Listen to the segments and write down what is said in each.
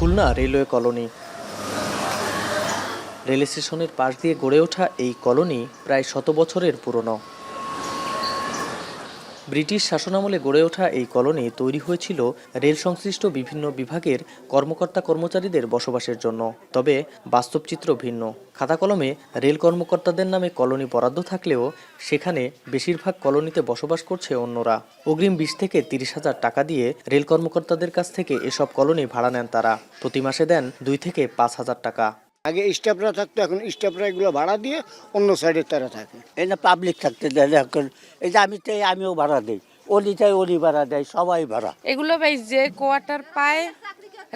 Khulna railway colony. Rail স্টেশনের পাশ দিয়ে গড়ে ওঠা এই কলোনি প্রায় 100 বছরের পুরনো। ব্রিটিশ শাসনামলে গড়ে ওঠা এই কলোনি তৈরি হয়েছিল রেল সংশ্লিষ্ট বিভিন্ন বিভাগের কর্মকর্তা কর্মচারীদের বসবাসের জন্য। তবে বাস্তব চিত্র ভিন্ন। খাতা কলমে রেল কর্মকর্তাদের নামে কলোনি বরাদ্দ থাকলেও সেখানে বেশিরভাগ কলোনিতে বসবাস করছে অন্যরা। অগ্রিম 20 থেকে 30,000 টাকা দিয়ে রেল কর্মকর্তাদের কাছ থেকে এসব কলোনি ভাড়া নেন তারা। প্রতি মাসে দেন 2 থেকে 5,000 টাকা। আগে স্টাফরা থাকতো, এখন স্টাফরা এগুলো ভাড়া দিয়ে অন্য সাইডে তারা থাকে। এই না পাবলিক থাকতে দেয়, এখন এই যে আমিও ভাড়া দিই, অলি ভাড়া দেয়, সবাই ভাড়া। এগুলো ভাই যে কোয়ার্টার পায়,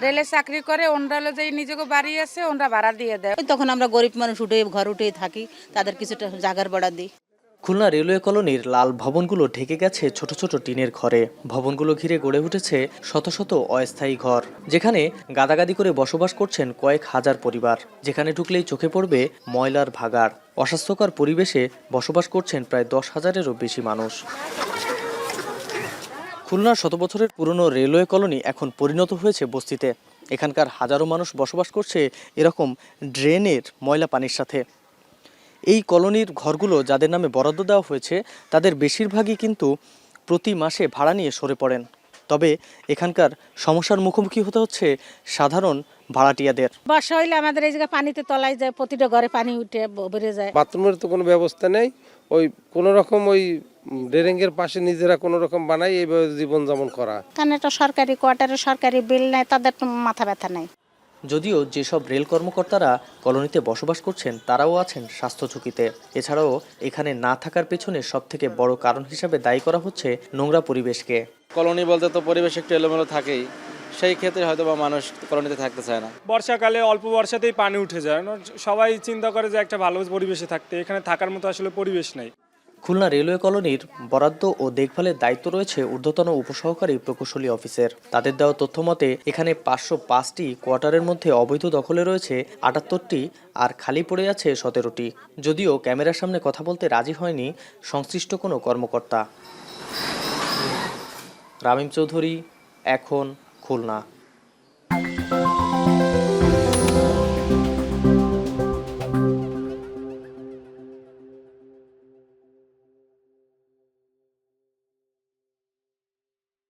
রেলে চাকরি করে, ওনরা যে নিজেকে বাড়ি আছে ওনরা ভাড়া দিয়ে দেয়। তখন আমরা গরিব মানুষ ঘর উঠেই থাকি, তাদের কিছুটা জাগার ভাড়া দিই। খুলনা রেলওয়ে কলোনির লাল ভবনগুলো ঢেকে গেছে ছোট ছোট টিনের ঘরে। ভবনগুলো ঘিরে গড়ে উঠেছে শত শত অস্থায়ী ঘর, যেখানে গাদাগাদি করে বসবাস করছেন কয়েক হাজার পরিবার। যেখানে ঢুকলেই চোখে পড়বে ময়লার ভাগাড়। অস্বাস্থ্যকর পরিবেশে বসবাস করছেন প্রায় 10,000-এরও বেশি মানুষ। খুলনার 100 বছরের পুরনো রেলওয়ে কলোনি এখন পরিণত হয়েছে বস্তিতে। এখানকার হাজারো মানুষ বসবাস করছে এরকম ড্রেনের ময়লা পানির সাথে। এই কলোনির ঘরগুলো যাদের নামে বরাদ্দ দেওয়া হয়েছে তাদের বেশিরভাগই কিন্তু প্রতি মাসে ভাড়া নিয়ে সরে পড়েন। তবে এখানকার সমস্যার মুখোমুখি হতে হচ্ছে সাধারণ ভাড়াটিয়াদের। বর্ষা হইলে আমাদের এই জায়গায় পানিতে তলায় যায়, প্রতিটা ঘরে পানি উঠে বেড়ে যায়। বাথরুমের তো কোনো ব্যবস্থা নেই, ওই কোনো রকম ওই ড্রেনেজের পাশে নিজেরা কোনো রকম বানাই এইভাবে জীবনযাপন করা। কারণ এটা সরকারি কোয়ার্টারে সরকারি বিল নেয়, তাদের তো মাথা ব্যথা নেই। যদিও যেসব রেল কর্মকর্তারা কলোনিতে বসবাস করছেন তারাও আছেন স্বাস্থ্য ঝুঁকিতে। এছাড়াও এখানে না থাকার পেছনে সবথেকে বড় কারণ হিসাবে দায়ী করা হচ্ছে নোংরা পরিবেশকে। কলোনি বলতে তো পরিবেশ একটু এলোমেলো থাকেই, সেই ক্ষেত্রে হয়তো বা মানুষ কলোনিতে থাকতে চায় না। বর্ষাকালে অল্প বর্ষাতেই পানি উঠে যায়, সবাই চিন্তা করে যে একটা ভালো পরিবেশে থাকতে, এখানে থাকার মতো আসলে পরিবেশ নেই। খুলনা রেলওয়ে কলোনির বরাদ্দ ও দেখভালের দায়িত্ব রয়েছে ঊর্ধ্বতন উপসহকারী প্রকৌশলী অফিসের। তাদের দেওয়া তথ্য মতে এখানে 505টি কোয়ার্টারের মধ্যে অবৈধ দখলে রয়েছে 78টি আর খালি পড়ে আছে 17টি। যদিও ক্যামেরার সামনে কথা বলতে রাজি হয়নি সংশ্লিষ্ট কোনো কর্মকর্তা। রামিম চৌধুরী, এখন খুলনা।